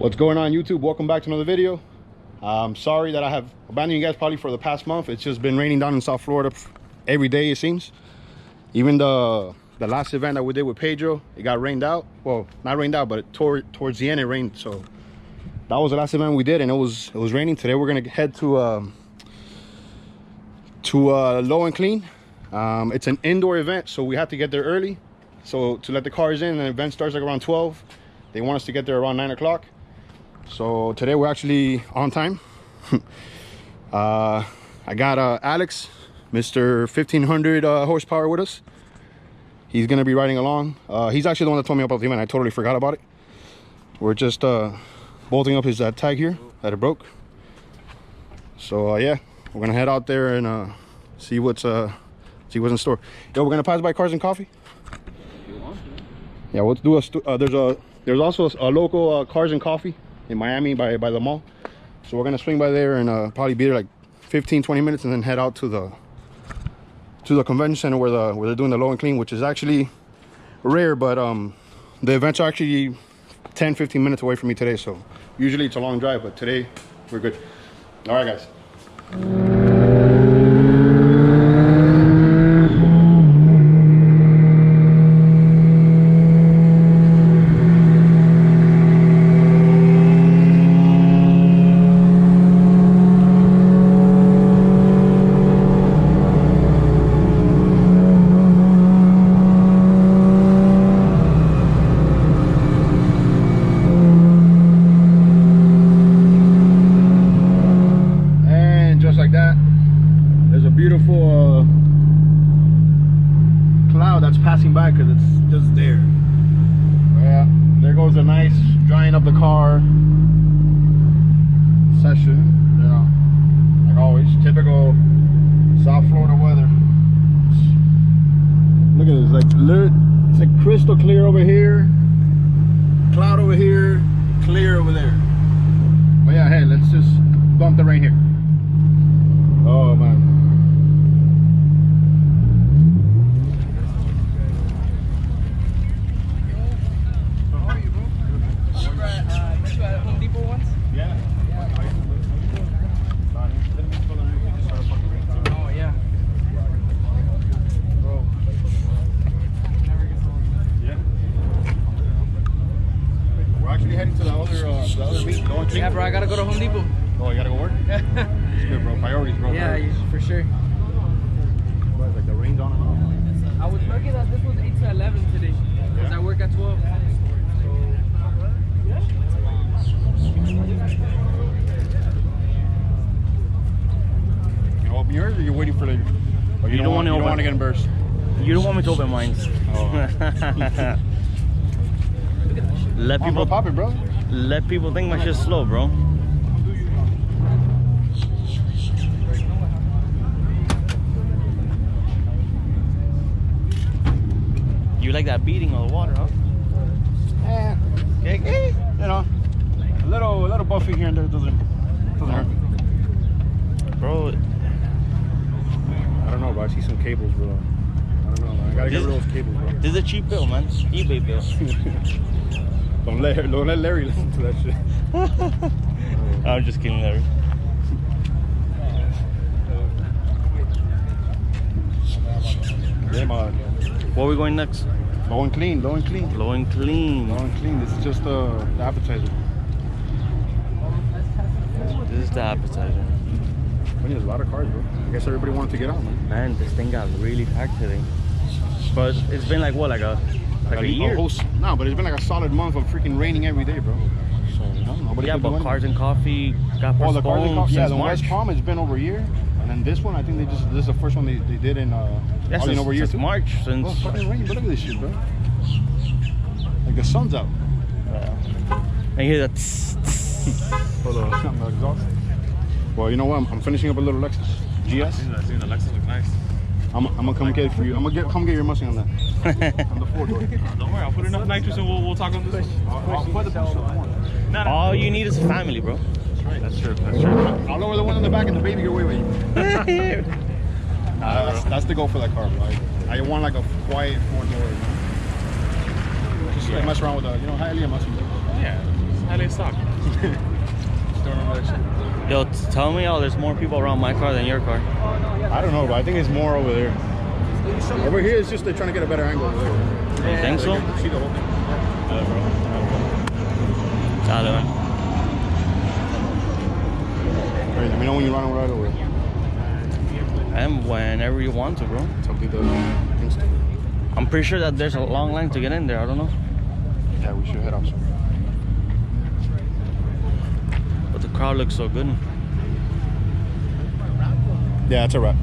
What's going on, YouTube? Welcome back to another video. I'm sorry that I have abandoned you guys probably for the past month. It's just been raining down in South Florida every day, it seems. Even the last event that we did with Pedro, it got rained out. Well, not rained out, but towards the end it rained. So that was the last event we did, and it was raining. Today we're gonna head to Low and Clean. It's an indoor event, so we have to get there early. So to let the cars in, and the event starts like around 12. They want us to get there around 9 o'clock. So today we're actually on time. I got Alex, Mr. 1500 horsepower with us. He's gonna be riding along. He's actually the one that told me about the event. I totally forgot about it. We're just bolting up his tag here that it broke. So yeah, we're gonna head out there and see what's in store. Yo, we're gonna pass by Cars and Coffee. Yeah, we'll do there's also a local Cars and Coffee in Miami by the mall. So we're gonna swing by there and probably be there like 15-20 minutes, and then head out to the convention center where they're doing the Low and Clean, which is actually rare, but the events are actually 10-15 minutes away from me today. So usually it's a long drive, but today we're good. All right, guys. Beautiful cloud that's passing by because it's just there. Yeah, there goes a nice drying up the car session. You know, like always, typical South Florida weather. Look at this, it's like crystal clear over here, cloud over here, clear over there. But yeah, hey, let's just bump the rain here. Oh man. Yeah, bro, I gotta go to Home Depot. Oh, you gotta go work? It's good, bro. Priorities, bro. Yeah, for sure. Bro, it's like the rain's on and off. I was lucky that this was 8 to 11 today, because I work at 12. You open yours, or you're waiting for later? Or you don't want to get embarrassed? You don't want me to open mine. Oh. Let people pop it, bro. Let people think my shit's slow, bro. You like that beating of the water, huh? Yeah. You know, a little buffing here and there doesn't hurt. Bro, I don't know, bro. I see some cables, bro. I don't know, man. I gotta get rid of those cables, bro. This is a cheap bill, man. eBay bill. Don't let Larry listen to that shit. I'm just kidding, Larry. Yeah, man. Where are we going next? Low and Clean, Low and Clean. Low and Clean. Low and Clean. This is just the appetizer. This is the appetizer. There's a lot of cars, bro. I guess everybody wanted to get out, man. Man, this thing got really packed today. But it's been like what, like a year? No, but it's been like a solid month of freaking raining every day, bro. So you know, nobody. Yeah, but Cars and Coffee got postponed. The Cars and Coffee. Yeah, the March. West Palm, it's been over a year, and then this one, I think this is the first one they did in over a year too. March. Since it's fucking raining. Look at this shit, bro. Like the sun's out. I hear that. Hold on, I'm exhausted. Well, you know what? I'm finishing up a little Lexus GS. I seen the Lexus look nice. I'm gonna come get it for you. I'm gonna come get your Mustang on that. On the 4-door. Don't worry, I'll put enough nitrous and we'll talk on this. I'll put the All you need is a family, bro. That's right. That's true. That's true. I'll lower the one in the back and the baby get away with you. That's the goal for that car, bro. I want like a quiet 4-door. Just like mess around with a, you know, highly a Mustang. Yeah. LA stock. Yo, tell me, there's more people around my car than your car. I don't know, but I think it's more over there. Over here, it's just they're trying to get a better angle over there. You think so? See the whole thing. Dale, man. Alright, let me know when you're running right away. And whenever you want to, bro. Something does. I'm pretty sure that there's a long line to get in there. I don't know. Yeah, we should head out soon. But the crowd looks so good. Yeah, that's a wrap.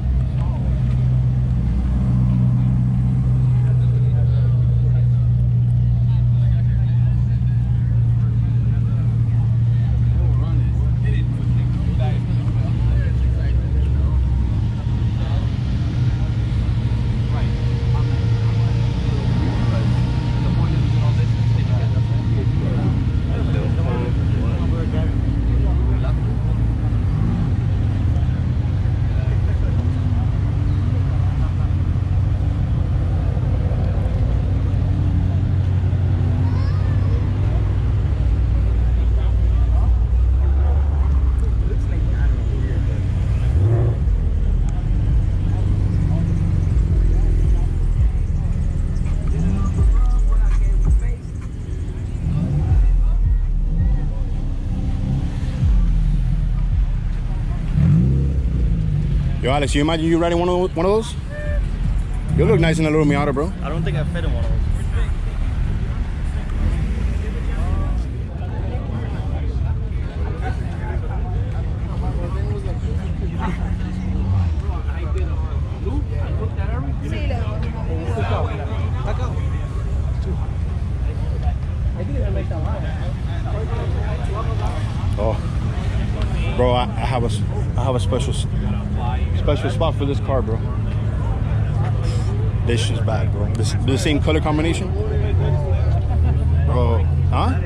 Yo, Alex, you imagine you riding one of those? You look nice in a little Miata, bro. I don't think I fit in one of those. Oh, bro, I have a special spot for this car, bro. This is bad, bro. The same color combination, bro. Huh?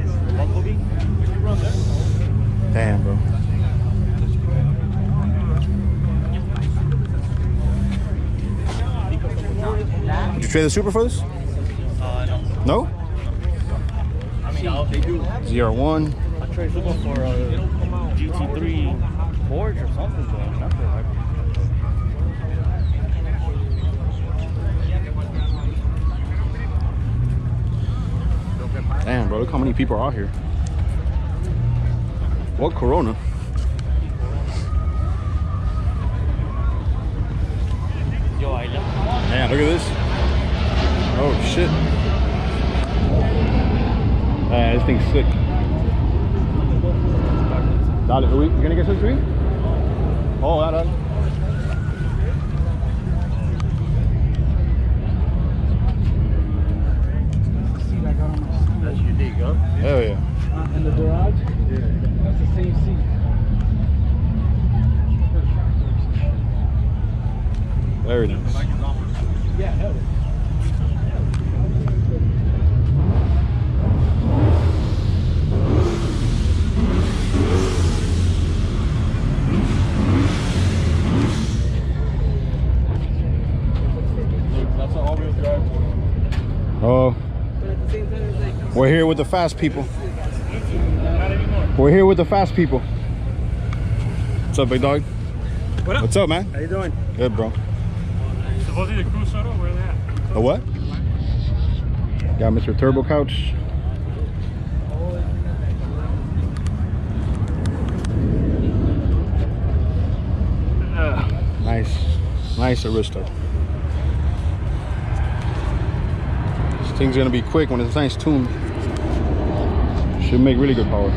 Damn, bro. Would you trade the Supra for this? No. No? I mean, they do. ZR1. I trade Zupra for a GT3 Forge or something, but nothing like. Damn, bro, look how many people are out here. What Corona? Yo, I left. Man, look at this. Oh, shit. Man, this thing's sick. Dale, you gonna get some to eat? Oh, dale. That's unique, huh? Hell yeah. In the garage? Yeah. That's the same seat. Very nice. Yeah, hell yeah. Oh, we're here with the fast people. We're here with the fast people. What's up, big dog? What up? What's up, man? How you doing? Good, bro. Supposedly the cruise shuttle, where are they at? The what? Got Mr. Turbo Couch. Nice Aristo. This thing's gonna be quick when it's nice tuned. Should make really good power.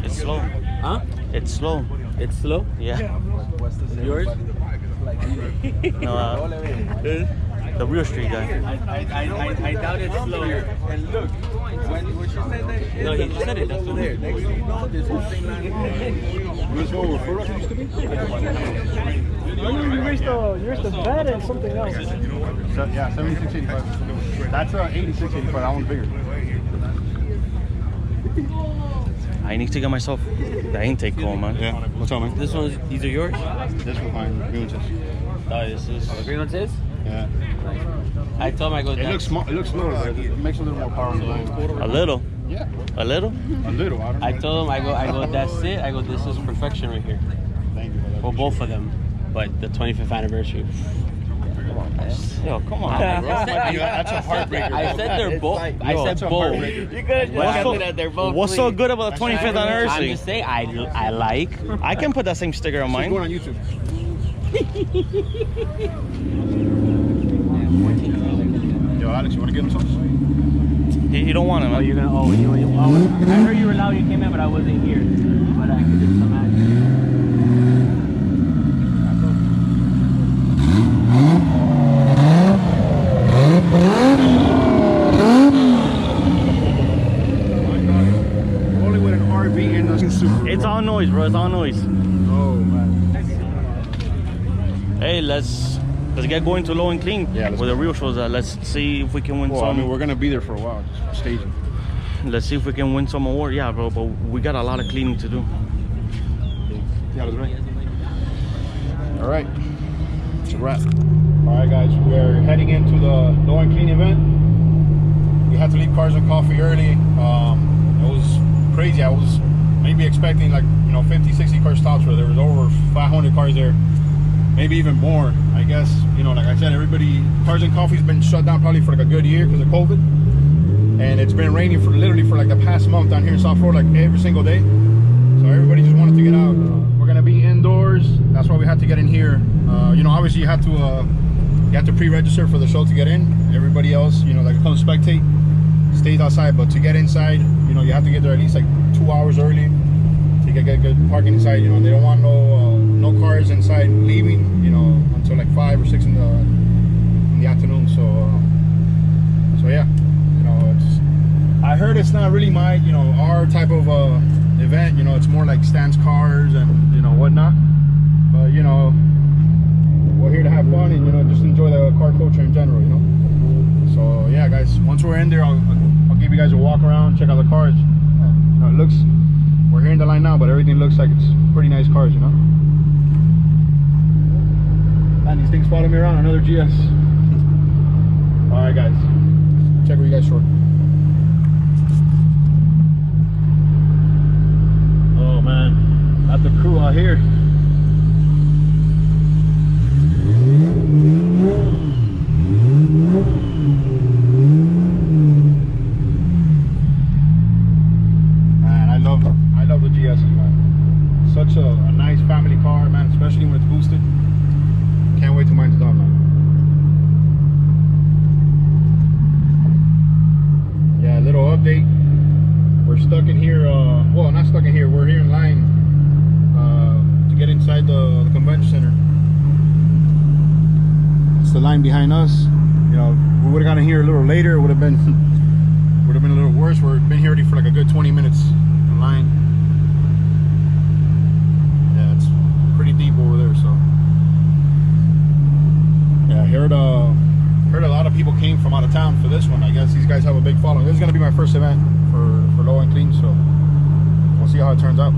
It's slow. Huh? It's slow. It's slow? Yeah. What's this? Yours? No, the real street guy. I doubt it's slow. And look, when she said that, no, he just said it. That's over there. Next thing you know, this whole thing line. Let's go where Fur used to be. You used to bet and something else. So, yeah, 7685. That's 8685. That one's bigger. I need to get myself the intake cone, man. Yeah. What's up, man? This one's, these are yours? This one's fine. Green one's This is. The green one says? Yeah. I told him I go It looks small. It looks slower, but it makes a little more power on the line. A little. Yeah. A little? A little. I don't know. I told him I go. That's it. I go. This is perfection right here. Thank you for that. Well, both of them, but the 25th anniversary. Yo, come on, bro. That's a heartbreaker. I said they're both. I said that's a both. heartbreaker. You could have so- that they're both. What's so clean. good about the 25th I'm anniversary? just saying. I like. I can put that same sticker on It's going mine. on YouTube. Yo, Alex, you want to get him some? He don't want it, Oh, man. you're gonna. Oh, you. I heard you were loud. You came in, but I wasn't here. But I could do some action. Only with an RV and nothing super. It's all noise, bro. It's all noise. Oh, man. Hey, let's get going to low and clean. Yeah, let's where the go. real shows at. Let's see if we can win Well, some. I mean, we're going to be there for a while, just staging. Let's see if we can win some award. Yeah, bro, but we got a lot of cleaning to do. Yeah, that's right. All right. It's a wrap. All right, guys. We're heading into the low and clean event. We had to leave Cars and Coffee early. It was crazy. I was maybe expecting like, 50, 60 cars tops, where there was over 500 cars there. Maybe even more. I guess, like I said, Cars and Coffee's been shut down probably for like a good year because of COVID. And it's been raining for literally for like the past month down here in South Florida, like every single day. So everybody just wanted to get out. We're gonna be indoors. That's why we had to get in here. Obviously you have to pre-register for the show to get in. Everybody else, that comes spectate, stays outside. But to get inside, you have to get there at least like 2 hours early to get good parking inside. They don't want no cars inside leaving, until like 5 or 6 in the afternoon. So yeah. I heard it's not really my, our type of event. It's more like stance cars and whatnot. But we're here to have fun and just enjoy the car culture in general. So yeah, guys. Once we're in there, I'll give you guys a walk around, check out the cars. It looks. We're here in the line now, but everything looks like it's pretty nice cars. And these things follow me around. Another GS. All right, guys. Check with you guys short. Oh man, got the crew out here. Man, I love the GS's, man. Such a nice family car, man, especially when it's boosted. Can't wait till mine's done, man. Yeah, little update. We're stuck in here, well, not stuck in here, we're here in line to get inside the convention center. It's the line behind us. We would have gotten here a little later. It would have been a little worse. We've been here already for like a good 20 minutes in line. Yeah, it's pretty deep over there, so. Yeah, I heard a lot of people came from out of town for this one. I guess these guys have a big following. This is gonna be my first event for low and clean, so we'll see how it turns out.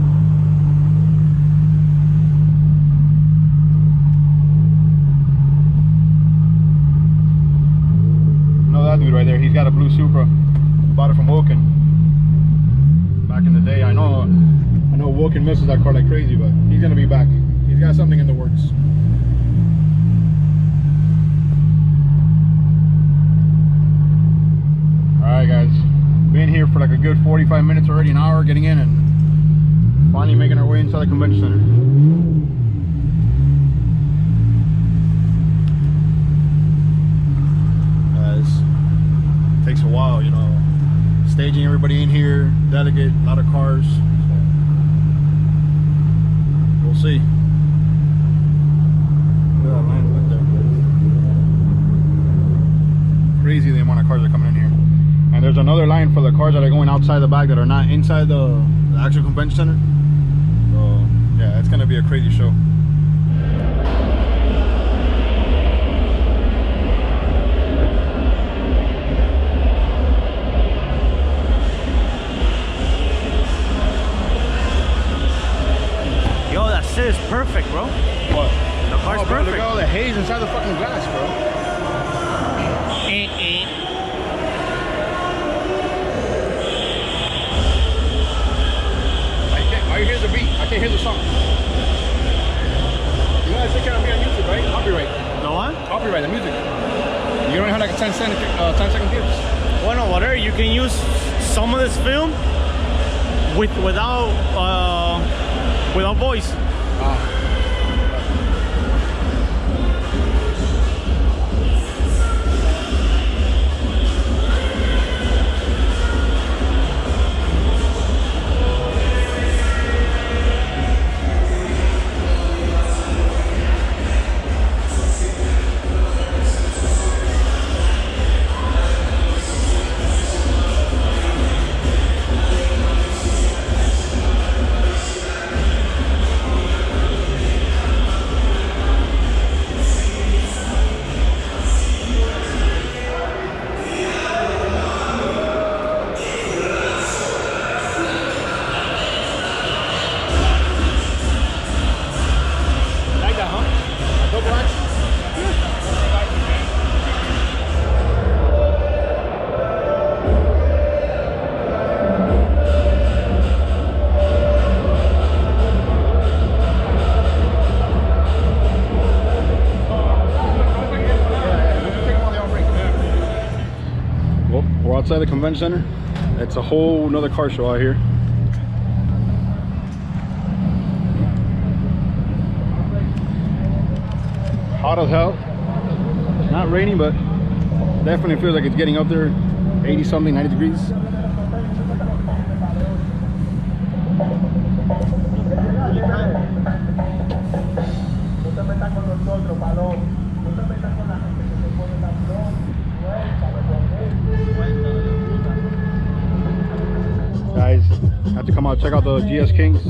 Know that dude right there? He's got a blue Supra. Bought it from Wilkin back in the day. I know Wilkin misses that car like crazy, but he's gonna be back. He's got something in the works. Alright guys, been here for like a good 45 minutes already, an hour getting in, and finally making our way inside the convention center. This takes a while, staging everybody in here, delegate, a lot of cars, so we'll see. Look at that line right there. Crazy the amount of cars that are coming in here. And there's another line for the cars that are going outside the back that are not inside the actual convention center. So yeah, be a crazy show. Yo, that shit is perfect, bro. What? The car's Oh, bro, look perfect. at all the haze inside the fucking glass, bro. I hear the beat. I can't hear the song. You guys take care of me on YouTube, right? Copyright. No what? Copyright the music. You don't have like a 10-second clips. Well, no, whatever. You can use some of this film without voice. Well, we're outside the convention center. It's a whole nother car show out here. Hot as hell. Not raining, but definitely feels like it's getting up there. 80 something, 90 degrees. Guys, have to come out, check out the GS Kings.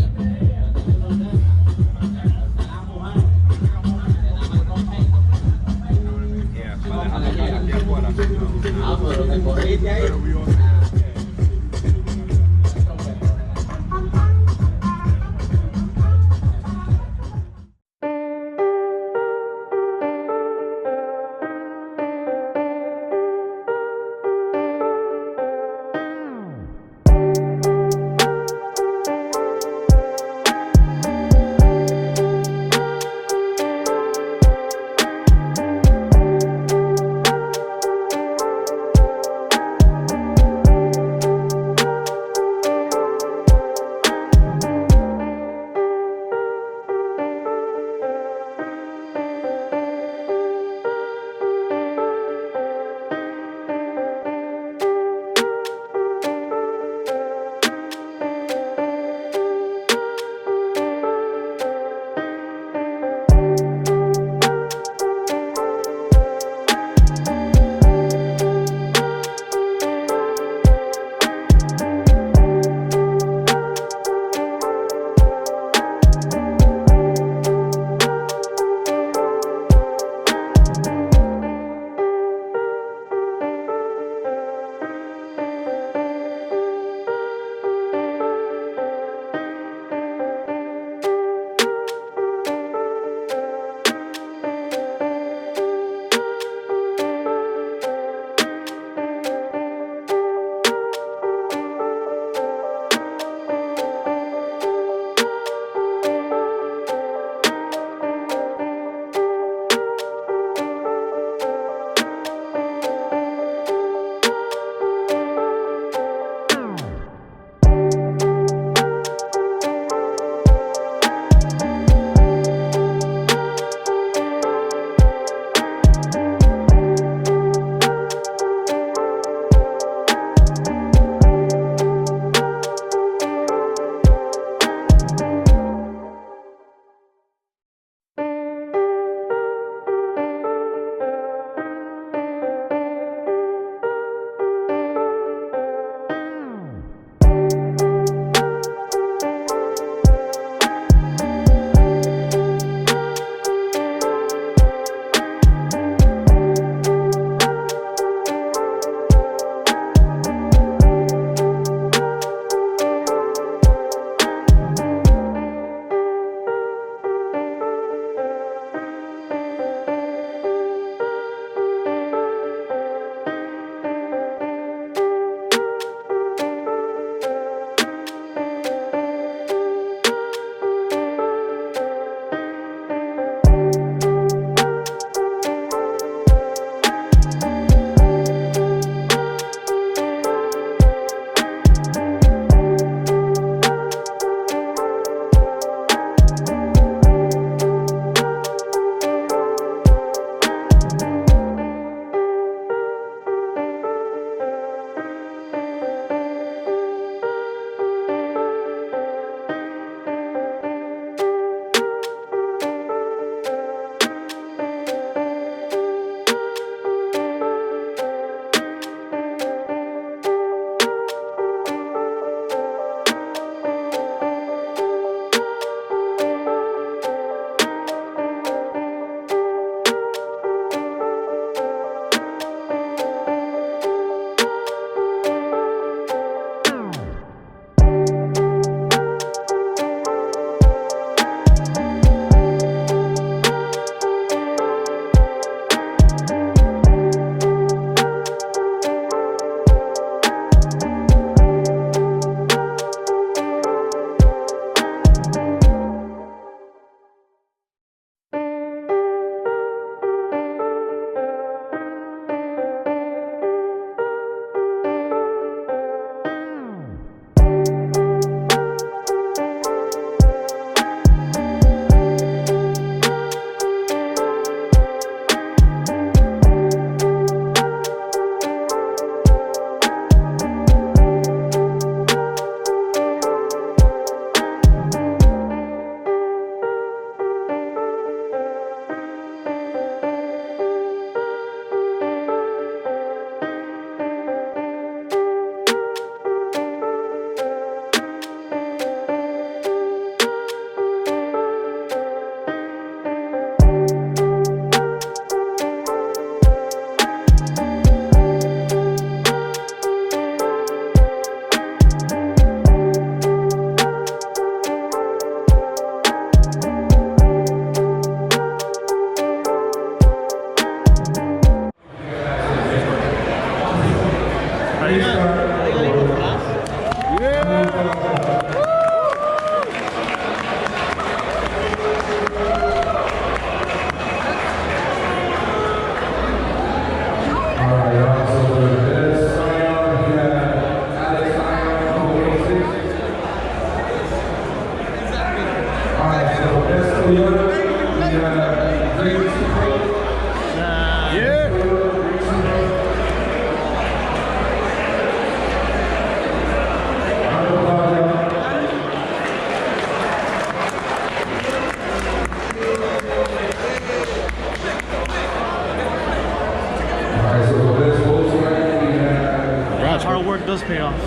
Hard work does pay off. Oh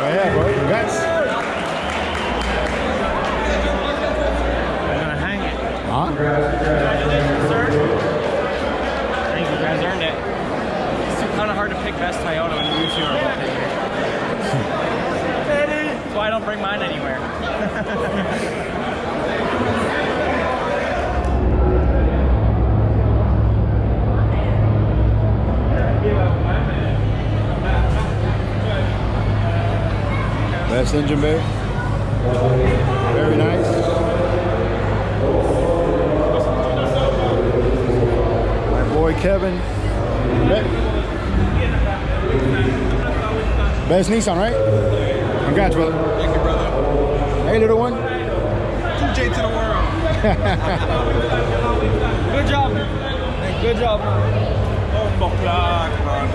yeah, bro. Congrats. I'm gonna hang it. Huh? Congratulations, sir. I think you guys earned it. It's kind of hard to pick best Toyota when you two are both in here. That's why I don't bring mine anywhere. Best engine bay. Very nice. My boy Kevin. Best Nissan, right? Congrats, brother. Thank you, brother. Hey, little one. 2J to the world. Good job. Good job, man. Oh, black, man.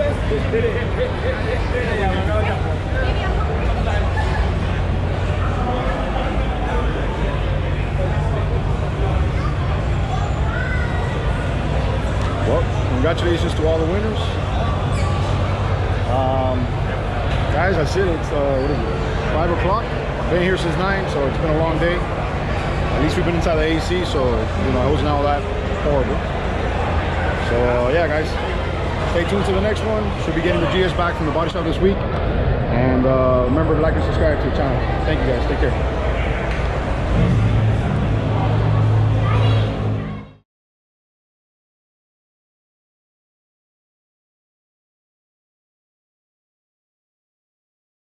Well, congratulations to all the winners. Guys, that's it. It's what is it? 5 o'clock. Been here since 9, so it's been a long day. At least we've been inside the AC, so you know it wasn't all that horrible. So yeah, guys, stay tuned to the next one. Should be getting the GS back from the body shop this week. And remember to like and subscribe to the channel. Thank you, guys. Take care.